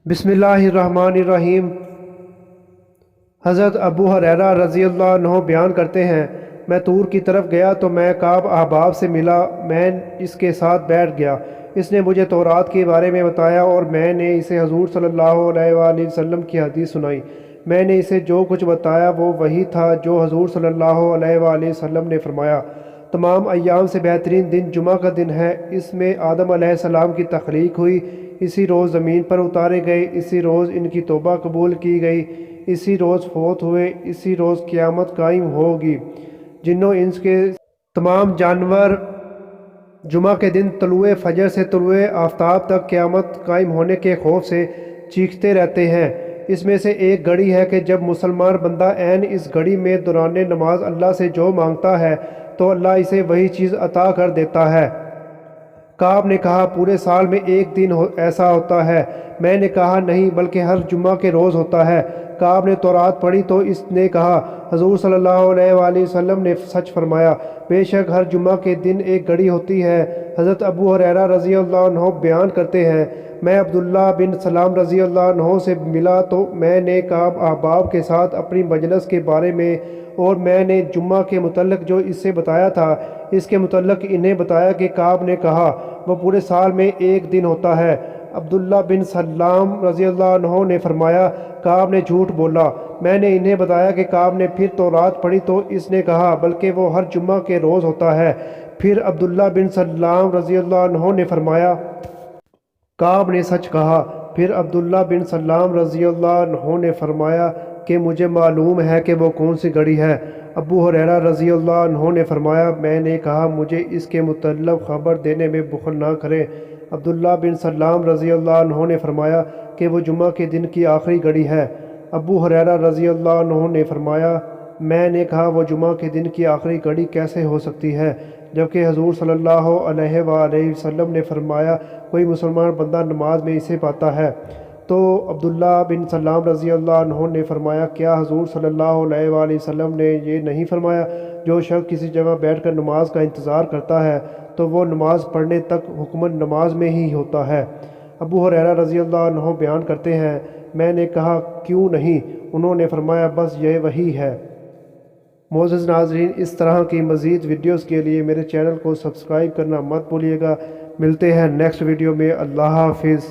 बिस्मिल्लाहिर्रहमानिर्रहीम। हज़रत अबू हुरैरा रज़ी अल्लाह अन्हु बयान करते हैं, मैं तूर की तरफ गया तो मैं काब अहबाब से मिला। मैं इसके साथ बैठ गया। इसने मुझे तौरात के बारे में बताया और मैंने इसे हजूर सल्लल्लाहु अलैहि वसल्लम की हदीस सुनाई। मैंने इसे जो कुछ बताया वो वही था जो हजूर सल्लल्लाहु अलैहि वसल्लम ने फरमाया। तमाम अय्याम से बेहतरीन दिन जुमा का दिन है। इसमें आदम अलैहिस्सलाम की तख्लीक हुई, इसी रोज़ ज़मीन पर उतारे गए, इसी रोज़ इनकी तौबा कबूल की गई, इसी रोज़ फौत हुए, इसी रोज़ क़यामत कायम होगी। जिन्नों इंस के तमाम जानवर जुमा के दिन तलुए फजर से तलुए आफ्ताब तक क़यामत कायम होने के खौफ से चीखते रहते हैं। इसमें से एक घड़ी है कि जब मुसलमान बंदा ऐन इस घड़ी में दौरान नमाज अल्लाह से जो मांगता है तो अल्लाह इसे वही चीज़ अता कर देता है। काब ने कहा, पूरे साल में एक दिन ऐसा होता है। मैंने कहा, नहीं, बल्कि हर जुम्मा के रोज़ होता है। काब ने तौरात पढ़ी तो इसने कहा, हजूर सल्लल्लाहु अलैहि वसल्लम ने सच फरमाया, बेशक हर जुम्मा के दिन एक घड़ी होती है। हज़रत अबू हुरैरा रज़ी अल्लाह अन्हु बयान करते हैं, मैं अब्दुल्ला बिन सलाम रज़ी अल्लाह अन्हु से मिला तो मैंने काब अहबाब के साथ अपनी मजलिस के बारे में और मैंने जुम्मा के मुतल्लिक़ जो इससे बताया था इसके मुतल्लिक़ इन्हें बताया कि काब ने कहा, वह पूरे साल में एक दिन होता है। अब्दुल्ला बिन सलाम रज़ी अल्लाह अन्हु ने फरमाया, काब ने झूठ बोला। मैंने इन्हें बताया कि काब ने फिर तौरात पढ़ी तो इसने कहा, बल्कि वो हर जुम्मा के रोज़ होता है। फिर अब्दुल्ला बिन सलाम रज़ी अल्लाह अन्हु ने फरमाया, काब ने सच कहा। फिर अब्दुल्ला बिन सलाम रज़ी अल्लाह अन्हु ने फरमाया कि मुझे मालूम है कि वो कौन सी घड़ी है। अबू हुरैरा रज़ी अल्लाह अन्हु ने फरमाया, मैंने कहा, मुझे इसके मुतल्लिक़ ख़बर देने में बुख़ल ना करें। अब्दुल्ला बिन सलाम रज़ी अल्लाह अन्हु ने फरमाया कि वो जुम्मा के दिन की आखिरी घड़ी है। अबू हुरैरा रज़ी अल्लाह अन्हु ने फरमाया, मैंने कहा, वो जुम्मा के दिन की आखिरी घड़ी कैसे हो सकती है, जबकि हजूर सल्लल्लाहु अलैहि वसल्लम ने फरमाया, कोई मुसलमान बंदा नमाज में इसे पाता है। तो अब्दुल्ला बिन सलाम रज़ी अल्लाह अन्हु ने फरमाया, क्या हजूर सल्लल्लाहु अलैहि वसल्लम ने ये नहीं फरमाया, जो शख्स किसी जगह बैठकर नमाज का इंतज़ार करता है तो वो नमाज पढ़ने तक हुक्मन नमाज में ही होता है। अबू हुरैरा रज़ी अल्लाह अन्हु बयान करते हैं, मैंने कहा, क्यों नहीं? उन्होंने फरमाया, बस ये वही है। मोअज़्ज़ज़ नाज़रीन, इस तरह की मज़ीद वीडियोज़ के लिए मेरे चैनल को सब्सक्राइब करना मत भूलिएगा। मिलते हैं नेक्स्ट वीडियो में। अल्लाह हाफ़िज़।